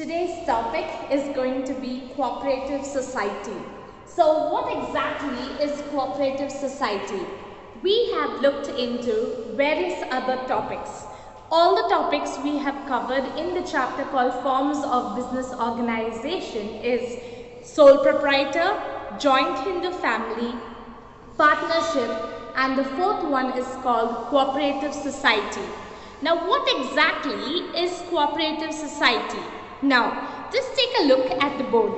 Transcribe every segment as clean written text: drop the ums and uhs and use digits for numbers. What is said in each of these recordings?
Today's topic is going to be cooperative society. So what exactly is cooperative society? We have looked into various other topics. All the topics we have covered in the chapter called Forms of Business Organization is sole proprietor, joint Hindu family, partnership, and the fourth one is called cooperative society. Now what exactly is cooperative society? Now just take a look at the board.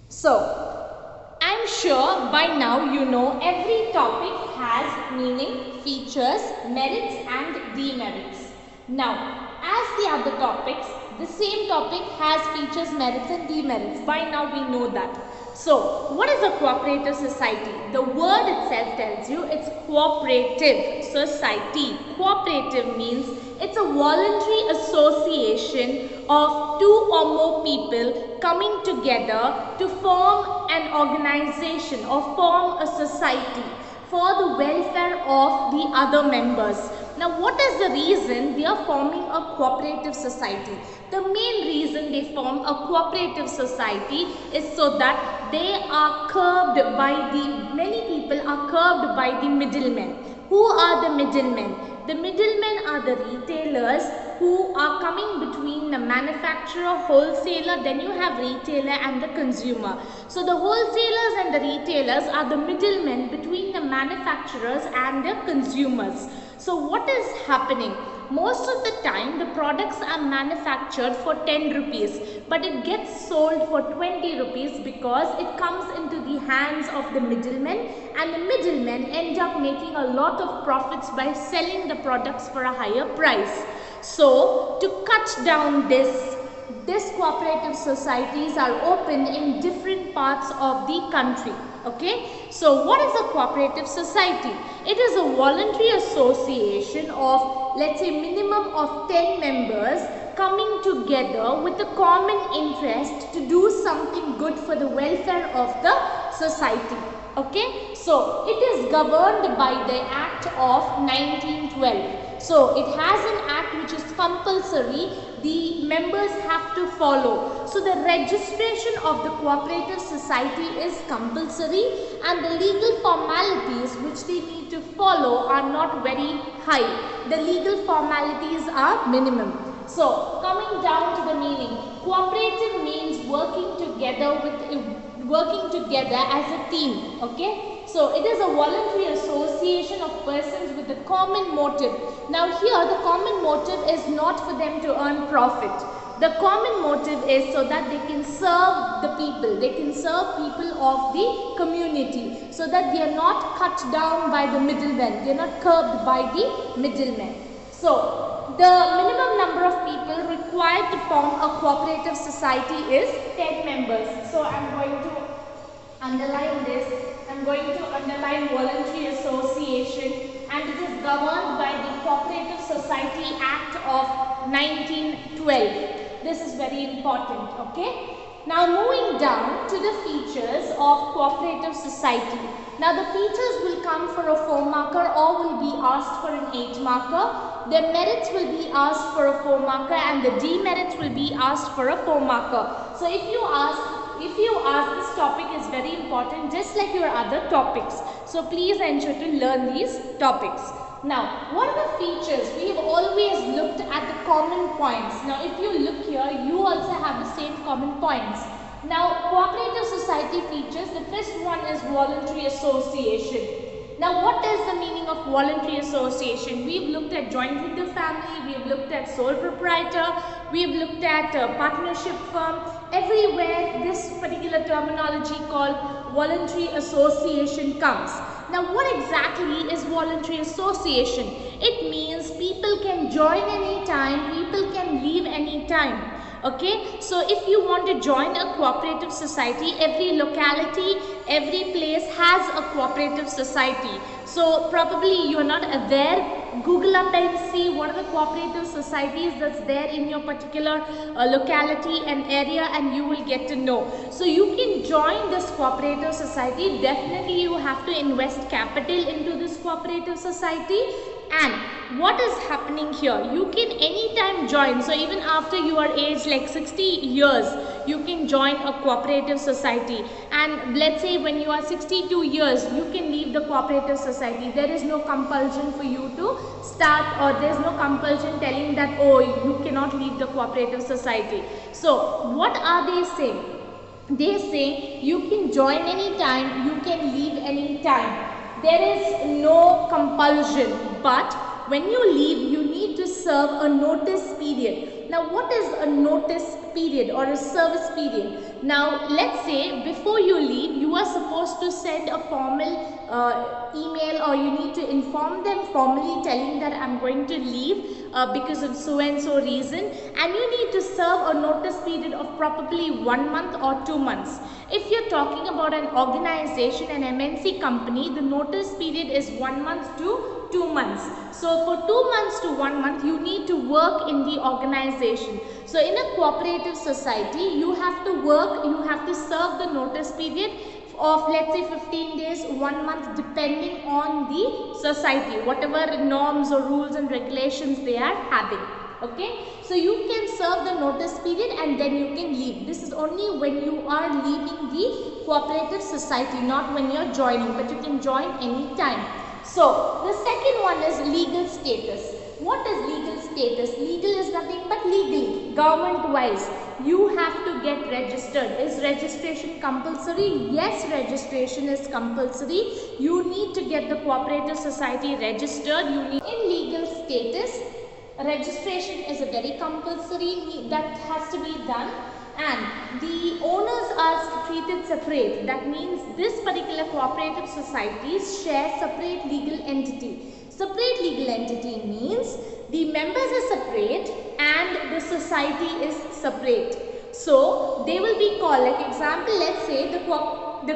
So I'm sure by now you know every topic has meaning, features, merits and demerits. Now as the other topics, the same topic has features, merits and demerits. By now we know that. So what is a cooperative society? The word itself tells you it's cooperative society. Cooperative means it's a voluntary association of two or more people coming together to form an organization or form a society for the welfare of the other members. Now what is the reason they are forming a cooperative society? The main reason they form a cooperative society is so that they are curbed by many people are curbed by the middlemen. Who are the middlemen? The middlemen are the retailers who are coming between the manufacturer, wholesaler, then you have retailer and the consumer. So the wholesalers and the retailers are the middlemen between the manufacturers and the consumers. So what is happening? Most of the time the products are manufactured for 10 rupees but it gets sold for 20 rupees because it comes into the hands of the middlemen, and the middlemen end up making a lot of profits by selling the products for a higher price. So to cut down this cooperative societies are opened in different parts of the country. Okay, so what is a cooperative society? It is a voluntary association of, let's say, minimum of 10 members coming together with a common interest to do something good for the welfare of the society. Okay, so it is governed by the Act of 1912. So it has an act which is compulsory, the members have to follow. So the registration of the cooperative society is compulsory and the legal formalities which they need to follow are not very high. The legal formalities are minimum. So coming down to the meaning, cooperative means working together as a team. Okay. So it is a voluntary association of persons with a common motive. Now here the common motive is not for them to earn profit. The common motive is so that they can serve the people. They can serve people of the community so that they are not cut down by the middlemen. They are not curbed by the middlemen. So the minimum number of people required to form a cooperative society is 10 members. So I am going to underline this. I am going to underline voluntary association, and it is governed by the Cooperative Society Act of 1912. This is very important. Okay. Now moving down to the features of cooperative society. Now the features will come for a 4 marker or will be asked for an 8 marker. The merits will be asked for a 4 marker and the demerits will be asked for a 4 marker. So if you ask this topic is very important just like your other topics. So please ensure to learn these topics. Now what are the features? We have always looked at the common points. Now if you look here, you also have the same common points. Now cooperative society features, the first one is voluntary association. Now what is the meaning of voluntary association? We've looked at joint Hindu family, we've looked at sole proprietor, we've looked at partnership firm. Everywhere this particular terminology called voluntary association comes. Now what exactly is voluntary association? It means people can join anytime, people can leave anytime. Okay, so if you want to join a cooperative society, every locality, every place has a cooperative society. So probably you are not aware. Google up and see what are the cooperative societies that's there in your particular locality and area, and you will get to know. So you can join this cooperative society. Definitely you have to invest capital into this cooperative society, And what is happening here? You can anytime join. So even after you are aged like 60 years, you can join a cooperative society. And let's say when you are 62 years, you can leave the cooperative society. There is no compulsion for you to start, or there is no compulsion telling that, oh, you cannot leave the cooperative society. So what are they saying? They say you can join anytime, you can leave anytime. There is no compulsion, but when you leave, you need to serve a notice period. Now, what is a notice period or a service period? Now, let's say before you leave, you are supposed to send a formal email, or you need to inform them formally telling that I'm going to leave because of so and so reason, and you need to serve a notice period of probably 1 month or 2 months. If you're talking about an organization, an MNC company, the notice period is 1 month to 2 months. So for 2 months to 1 month, you need to work in the organization. So in a cooperative society, you have to work, you have to serve the notice period of, let's say, 15 days, 1 month, depending on the society, whatever norms or rules and regulations they are having. Okay, so you can serve the notice period and then you can leave. This is only when you are leaving the cooperative society, not when you are joining, but you can join anytime. So the second one is legal status. What is legal status? Legal is nothing but legally, government wise. You have to get registered. Is registration compulsory? Yes, registration is compulsory. You need to get the cooperative society registered. You need, in legal status, registration is a very compulsory that has to be done, and the owners are treated separate. That means this particular cooperative societies share separate legal entity. Separate legal entity means the members are separate and the society is separate. So they will be called, like example, let's say the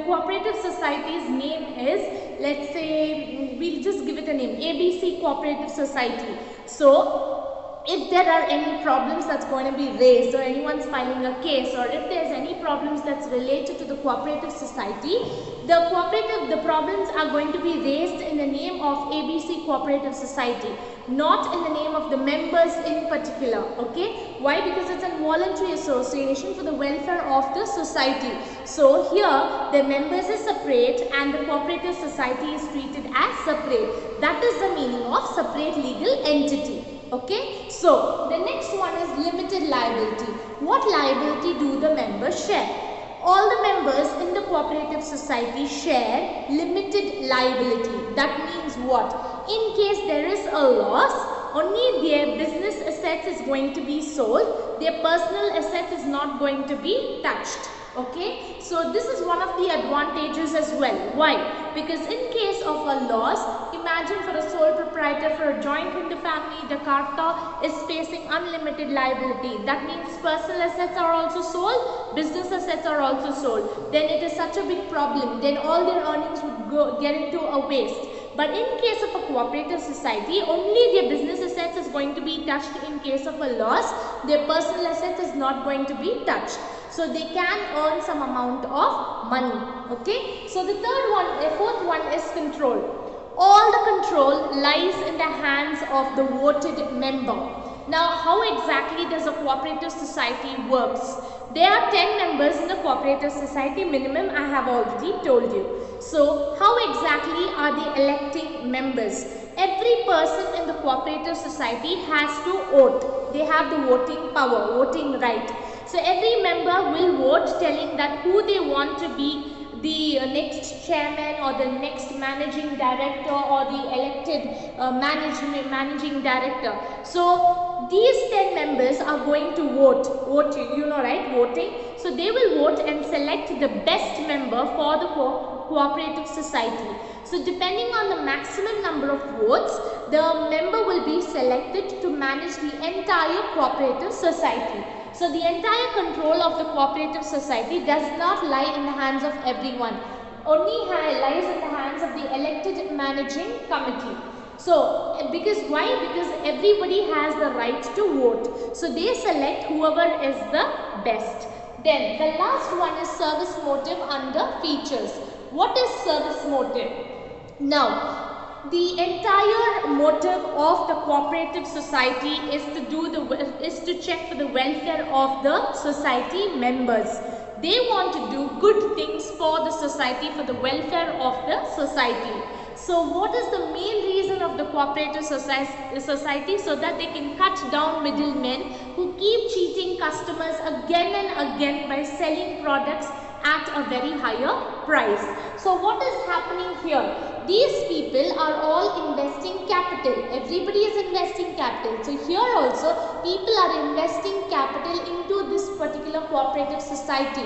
cooperative society's name is, let's say, we'll just give it a name, ABC Cooperative Society. So if there are any problems that's going to be raised, or anyone's filing a case, or if there's any problems that's related to the cooperative society, the problems are going to be raised in the name of ABC Cooperative Society, not in the name of the members in particular. Okay, why? Because it's a voluntary association for the welfare of the society. So here the members are separate and the cooperative society is treated as separate. That is the meaning of separate legal entity. Okay, so the next one is limited liability. What liability do the members share? All the members in the cooperative society share limited liability. That means what? In case there is a loss, only their business assets is going to be sold. Their personal assets is not going to be touched. Okay, so this is one of the advantages as well. Why? Because in case of a loss, imagine for a sole proprietor, for a joint in the family, the carta is facing unlimited liability. That means personal assets are also sold, business assets are also sold. Then it is such a big problem. Then all their earnings would get into a waste. But in case of a cooperative society, only their business assets is going to be touched in case of a loss. Their personal assets is not going to be touched. So they can earn some amount of money. Okay. So the fourth one is control. All the control lies in the hands of the voted member. Now, how exactly does a cooperative society works? There are 10 members in the cooperative society minimum, I have already told you. So, how exactly are they electing members? Every person in the cooperative society has to vote. They have the voting power, voting right. So, every member will vote telling that who they want to be the next chairman or the next managing director or the elected managing director. So these 10 members are going to vote, you know, right, voting. So they will vote and select the best member for the cooperative society. So depending on the maximum number of votes, the member will be selected to manage the entire cooperative society. So the entire control of the cooperative society does not lie in the hands of everyone. Only lies in the hands of the elected managing committee. So because why? Because everybody has the right to vote. So they select whoever is the best. Then the last one is service motive under features. What is service motive? Now, the entire motive of the cooperative society is to check for the welfare of the society members. They want to do good things for the society, for the welfare of the society. So what is the main reason of the cooperative society? So that they can cut down middlemen who keep cheating customers again and again by selling products at a very higher price. So what is happening here? These people are all investing capital. Everybody is investing capital. So here also people are investing capital into this particular cooperative society.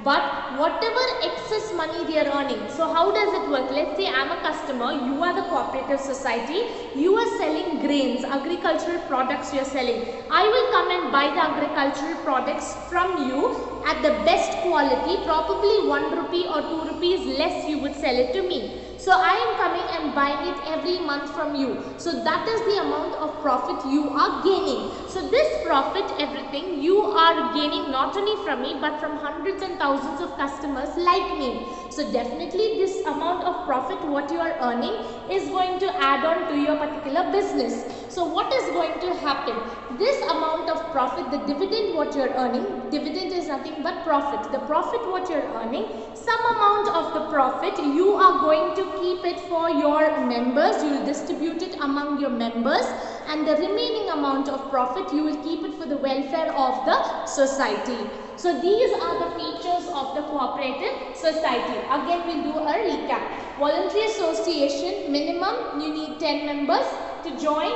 But whatever excess money they are earning, so how does it work? Let's say I am a customer, you are the cooperative society, you are selling grains, agricultural products you are selling. I will come and buy the agricultural products from you at the best quality, probably 1 rupee or 2 rupees less you would sell it to me. So I am coming and buying it every month from you. So that is the amount of profit you are gaining. So this profit, everything you are gaining not only from me but from hundreds and thousands of customers like me. So definitely this amount of profit what you are earning is going to add on to your particular business. So what is going to happen? This amount of profit, the dividend what you are earning, dividend is nothing but profit. The profit what you are earning, some amount of the profit you are going to keep it for your members, you will distribute it among your members, and the remaining amount of profit you will keep it for the welfare of the society. So these are the features of the cooperative society. Again we'll do a recap. Voluntary association, minimum you need 10 members to join.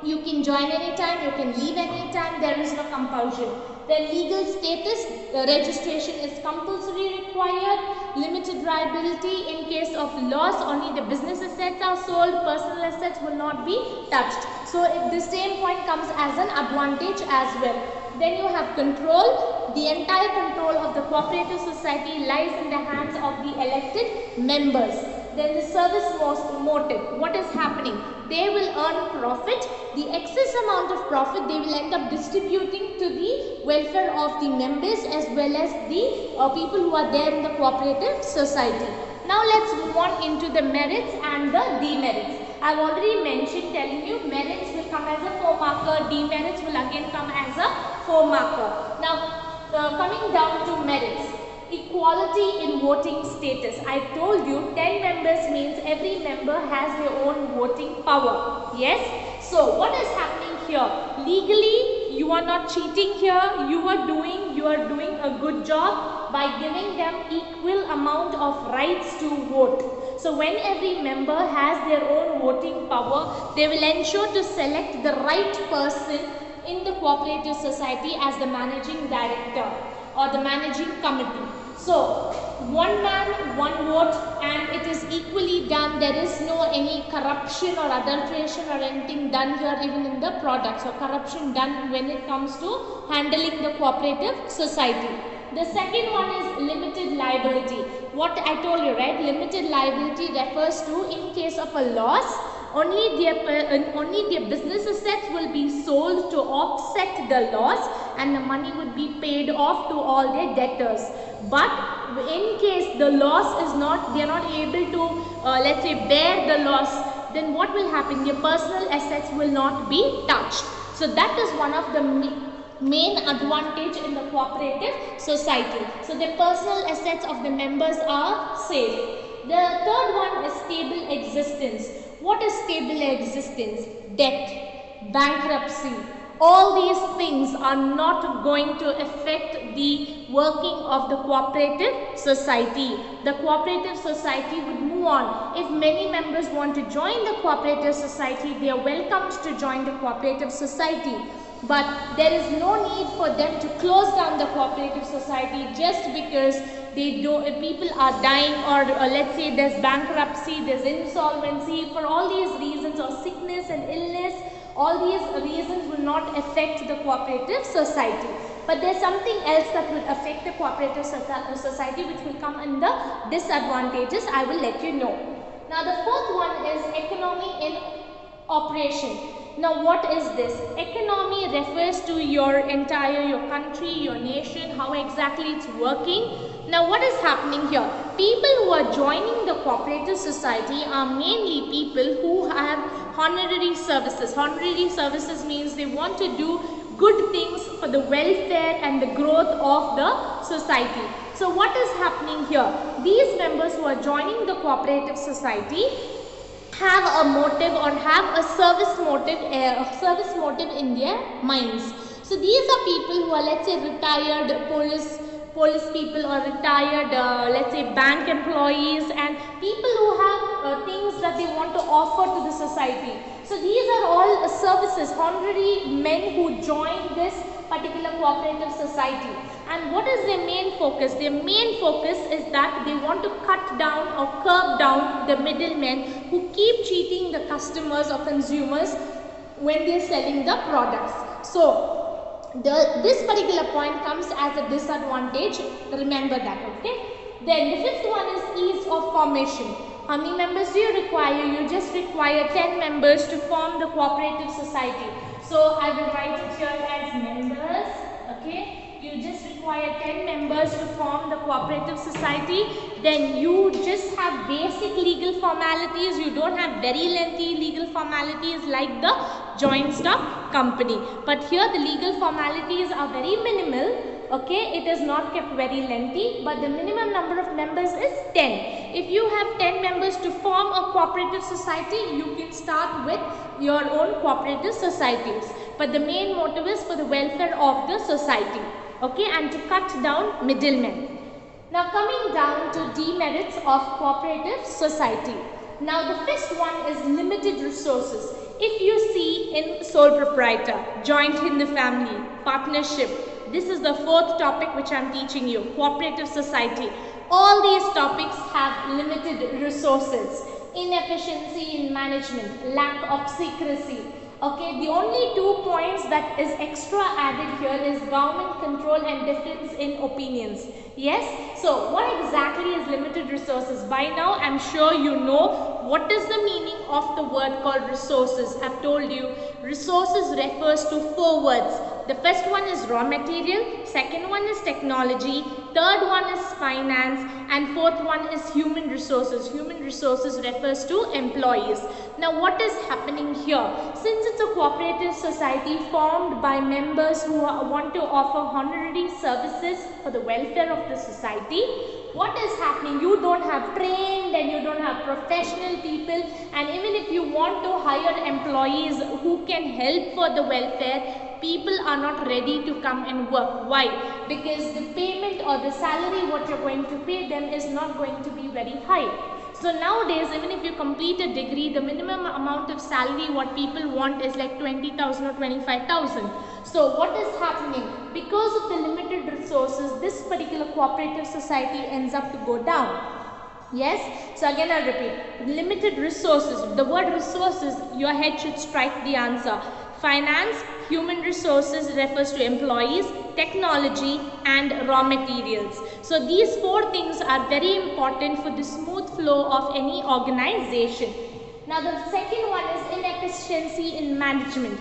You can join anytime, you can leave anytime, there is no compulsion. Then legal status, registration is compulsory required. Limited liability in case of loss, only the business assets are sold, personal assets will not be touched. So if the same point comes as an advantage as well. Then you have control. The entire control of the cooperative society lies in the hands of the elected members. Then the service motive, what is happening? They will earn profit. The excess amount of profit they will end up distributing to the welfare of the members as well as the people who are there in the cooperative society. Now let's move on into the merits and the demerits. I have already mentioned telling you merits will come as a 4 marker, demerits will again come as a 4 marker. Now coming down to merits. Equality in voting status. I told you 10 members means every member has their own voting power. Yes. So what is happening here? Legally you are not cheating here. You are doing a good job by giving them equal amount of rights to vote. So when every member has their own voting power, they will ensure to select the right person in the cooperative society as the managing director or the managing committee. So one man, one vote, and it is equally done. There is no any corruption or adulteration or anything done here even in the products or corruption done when it comes to handling the cooperative society. The second one is limited liability. What I told you, right? Limited liability refers to in case of a loss, only their business assets will be sold to offset the loss and the money would be paid off to all their debtors. But in case the loss is not, they are not able to let's say bear the loss, then what will happen? Their personal assets will not be touched. So that is one of the main advantage in the cooperative society. So the personal assets of the members are safe. The third one is stable existence. What is stable existence? Debt, bankruptcy. All these things are not going to affect the working of the cooperative society. The cooperative society would move on. If many members want to join the cooperative society, they are welcomed to join the cooperative society. But there is no need for them to close down the cooperative society just because people are dying or let's say there's bankruptcy, there's insolvency. For all these reasons, or sickness and illness, all these reasons will not affect the cooperative society. But there's something else that will affect the cooperative society which will come in the disadvantages. I will let you know. Now the fourth one is economy in operation. Now what is this? Economy refers to your country, your nation, how exactly it's working. Now what is happening here? People who are joining the cooperative society are mainly people who have honorary services. Honorary services means they want to do good things for the welfare and the growth of the society. So what is happening here? These members who are joining the cooperative society have a motive or have a service motive in their minds. So these are people who are, let's say, retired police people or retired let's say bank employees, and people who have things that they want to offer to the society. So these are all services, honorary men who join this particular cooperative society. And what is their main focus? Their main focus is that they want to cut down or curb down the middlemen who keep cheating the customers or consumers when they are selling the products. So this particular point comes as a disadvantage. Remember that, okay? Then the fifth one is ease of formation. How many members do you require? You just require 10 members to form the cooperative society. So I will write it here as members, okay? You just require 10 members to form the cooperative society. Then you just have basic legal formalities. You don't have very lengthy legal formalities like the joint stock company. But here the legal formalities are very minimal. Okay, it is not kept very lengthy, but the minimum number of members is 10. If you have 10 members to form a cooperative society, you can start with your own cooperative societies. But the main motive is for the welfare of the society. Okay, and to cut down middlemen. Now coming down to demerits of cooperative society. Now the first one is limited resources. If you see in sole proprietor, joint in the family, partnership, this is the fourth topic which I am teaching you, cooperative society. All these topics have limited resources, inefficiency in management, lack of secrecy. Okay, the only 2 points that is extra added here is government control and difference in opinions. Yes, so what exactly is limited resources? By now I am sure you know what is the meaning of the word called resources. I have told you resources refers to 4 words. The first one is raw material, second one is technology, third one is finance, and fourth one is human resources. Human resources refers to employees. Now what is happening here? Since it's a cooperative society formed by members who want to offer honorary services for the welfare of the society, what is happening? You don't have trained and you don't have professional people, and even if you want to hire employees who can help for the welfare, people are not ready to come and work. Why? Because the payment or the salary what you're going to pay them is not going to be very high. So nowadays, even if you complete a degree, the minimum amount of salary what people want is like 20,000 or 25,000. So what is happening? Because of the limited resources, this particular cooperative society ends up to go down. Yes, so again I'll repeat, limited resources. The word resources, your head should strike the answer. Finance, human resources refers to employees, technology and raw materials. So these 4 things are very important for the smooth flow of any organization. Now the second one is inefficiency in management.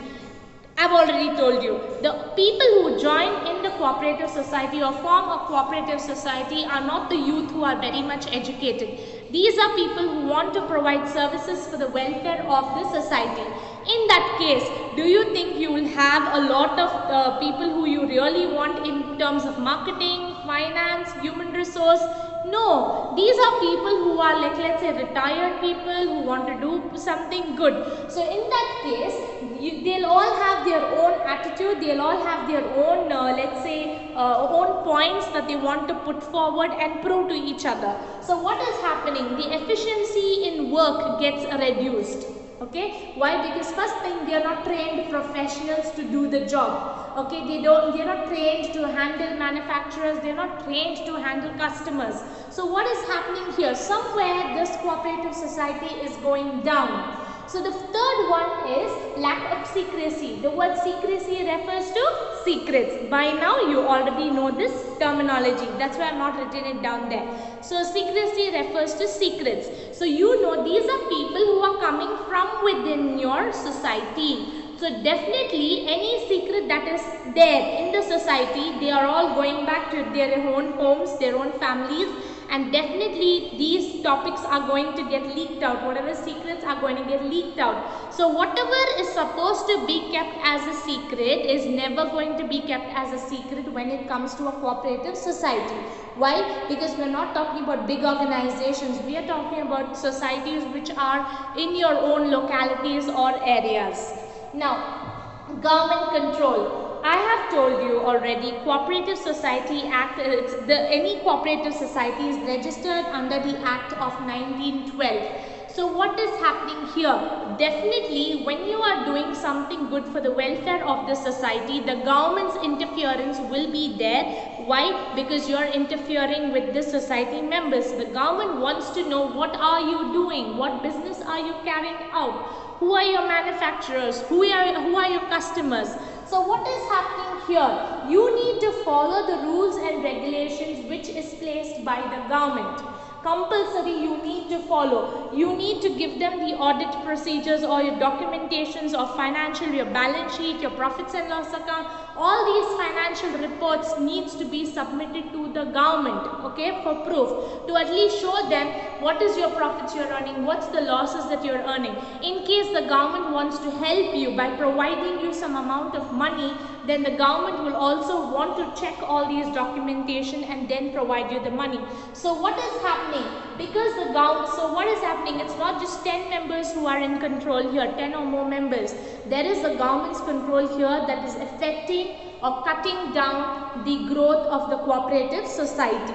I've already told you, the people who join in the cooperative society or form a cooperative society are not the youth who are very much educated. These are people who want to provide services for the welfare of the society. In that case, do you think you will have a lot of people who you really want in terms of marketing, finance, human resource? No, these are people who are like, let's say, retired people who want to do something good. So in that case, they'll all have their own attitude, they'll all have their own, let's say, own points that they want to put forward and prove to each other. So what is happening? The efficiency in work gets reduced. Okay, why? Because first thing, they are not trained professionals to do the job. Okay, they are not trained to handle manufacturers, they are not trained to handle customers. So what is happening here? Somewhere this cooperative society is going down. So the third one is lack of secrecy. The word secrecy refers to secrets. By now you already know this terminology. That's why I have not written it down there. So secrecy refers to secrets. So you know these are people who are coming from within your society. So definitely any secret that is there in the society, they are all going back to their own homes, their own families, and definitely these topics are going to get leaked out. Whatever secrets are going to get leaked out. So whatever is supposed to be kept as a secret is never going to be kept as a secret when it comes to a cooperative society. Why? Because we are not talking about big organizations. We are talking about societies which are in your own localities or areas. Now, government control. I have told you already, Cooperative Society Act, any cooperative society is registered under the Act of 1912. So what is happening here? Definitely when you are doing something good for the welfare of the society, the government's interference will be there. Why? Because you are interfering with the society members. The government wants to know what are you doing, what business are you carrying out, who are your manufacturers, who are your customers. So what is happening here? You need to follow the rules and regulations which is placed by the government. Compulsory you need to follow. You need to give them the audit procedures or your documentations of financial, your balance sheet, your profits and loss account. All these financial reports needs to be submitted to the government, okay, for proof, to at least show them what is your profits you're earning, what's the losses that you're earning. In case the government wants to help you by providing you some amount of money, then the government will also want to check all these documentation and then provide you the money. So what is happening? Because the government, so what is happening? It's not just 10 members who are in control here, 10 or more members. There is a government's control here that is affecting or cutting down the growth of the cooperative society.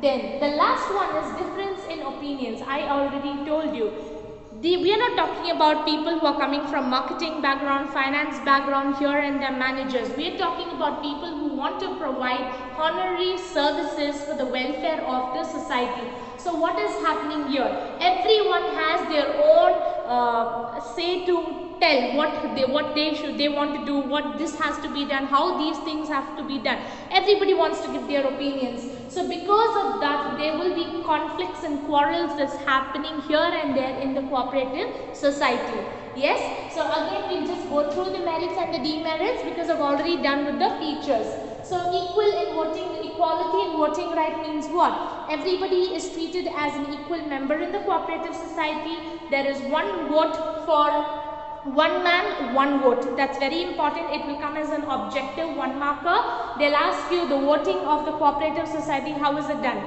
Then the last one is difference in opinions. I already told you. We are not talking about people who are coming from marketing background, finance background here and their managers. We are talking about people who want to provide honorary services for the welfare of the society. So what is happening here? Everyone has their own say to tell what they want to do, what this has to be done, how these things have to be done. Everybody wants to give their opinions. So because of that, there will be conflicts and quarrels that's happening here and there in the cooperative society. Yes, so again we'll just go through the merits and the demerits because I've already done with the features. So equality in voting right means what? Everybody is treated as an equal member in the cooperative society. There is one vote for one man, one vote. That's very important. It will come as an objective, one marker. They'll ask you the voting of the cooperative society, how is it done?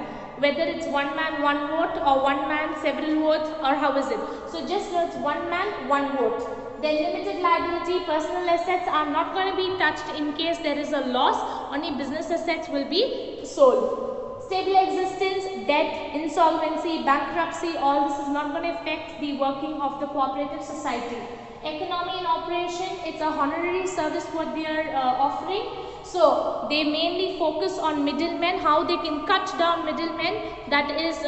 Whether it's one man, one vote, or one man, several votes, or how is it? So just know it's one man, one vote. Then limited liability, personal assets are not going to be touched in case there is a loss. Only business assets will be sold. Stable existence, debt, insolvency, bankruptcy, all this is not going to affect the working of the cooperative society. Economy and operation, it's a honorary service what they are offering. So they mainly focus on middlemen, how they can cut down middlemen. That is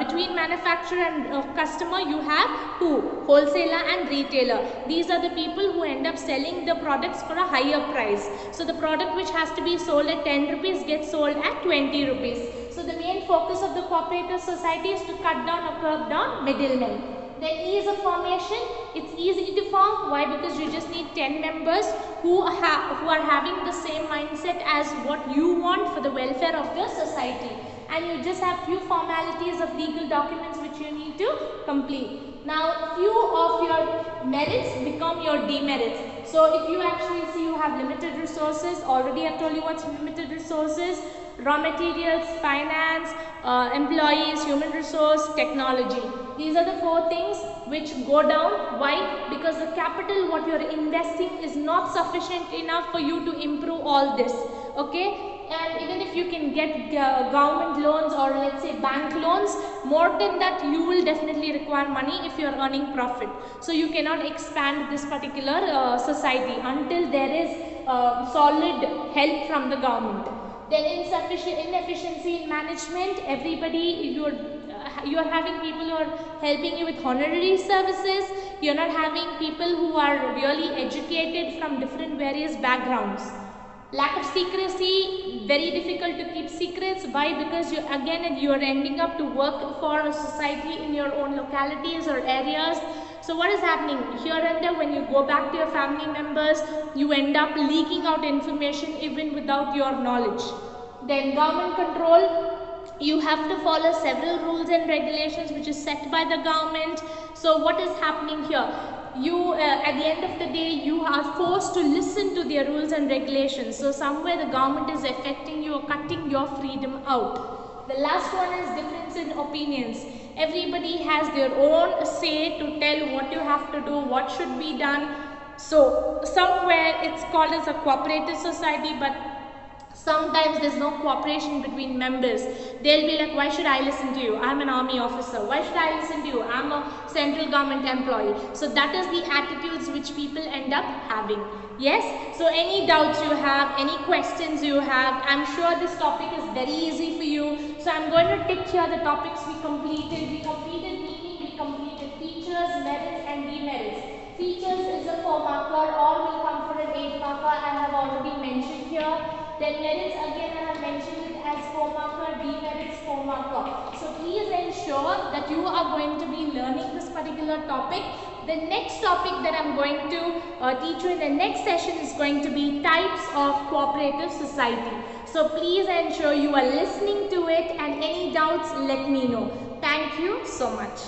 between manufacturer and customer, you have who? Wholesaler and retailer. These are the people who end up selling the products for a higher price. So the product which has to be sold at 10 rupees gets sold at 20 rupees. So the main focus of the cooperative society is to cut down or curb down middlemen. Then ease of formation, it's easy to form. Why? Because you just need 10 members who are having the same mindset as what you want for the welfare of the society. And you just have few formalities of legal documents which you need to complete. Now, few of your merits become your demerits. So, if you actually see you have limited resources, already I've told you what's limited resources. Raw materials, finance, employees, human resource, technology. These are the 4 things which go down. Why? Because the capital what you are investing is not sufficient enough for you to improve all this. Okay? And even if you can get government loans or let's say bank loans, more than that you will definitely require money if you are earning profit. So you cannot expand this particular society until there is solid help from the government. Then inefficiency in management, everybody, you are having people who are helping you with honorary services. You are not having people who are really educated from different various backgrounds. Lack of secrecy, very difficult to keep secrets. Why? Because you are ending up to work for a society in your own localities or areas. So what is happening here and there? When you go back to your family members, you end up leaking out information even without your knowledge. Then government control, you have to follow several rules and regulations which is set by the government. So what is happening here? You at the end of the day, you are forced to listen to their rules and regulations. So somewhere the government is affecting you or cutting your freedom out. The last one is difference in opinions. Everybody has their own say to tell what you have to do, what should be done. So somewhere it's called as a cooperative society, but sometimes there's no cooperation between members. They'll be like, why should I listen to you? I'm an army officer. Why should I listen to you? I'm a central government employee. So that is the attitudes which people end up having. Yes? So any doubts you have, any questions you have, I'm sure this topic is very easy for you. So I'm going to tick here the topics we completed. We completed meaning, we completed features, merits and demerits. Features is a 4 marker or will come for an 8 marker. I have already mentioned here. Then merits, again I have mentioned it as 4 marker, demerits 4 marker. So please ensure that you are going to be learning this particular topic. The next topic that I am going to teach you in the next session is going to be types of cooperative society. So please ensure you are listening to it, and any doubts let me know. Thank you so much.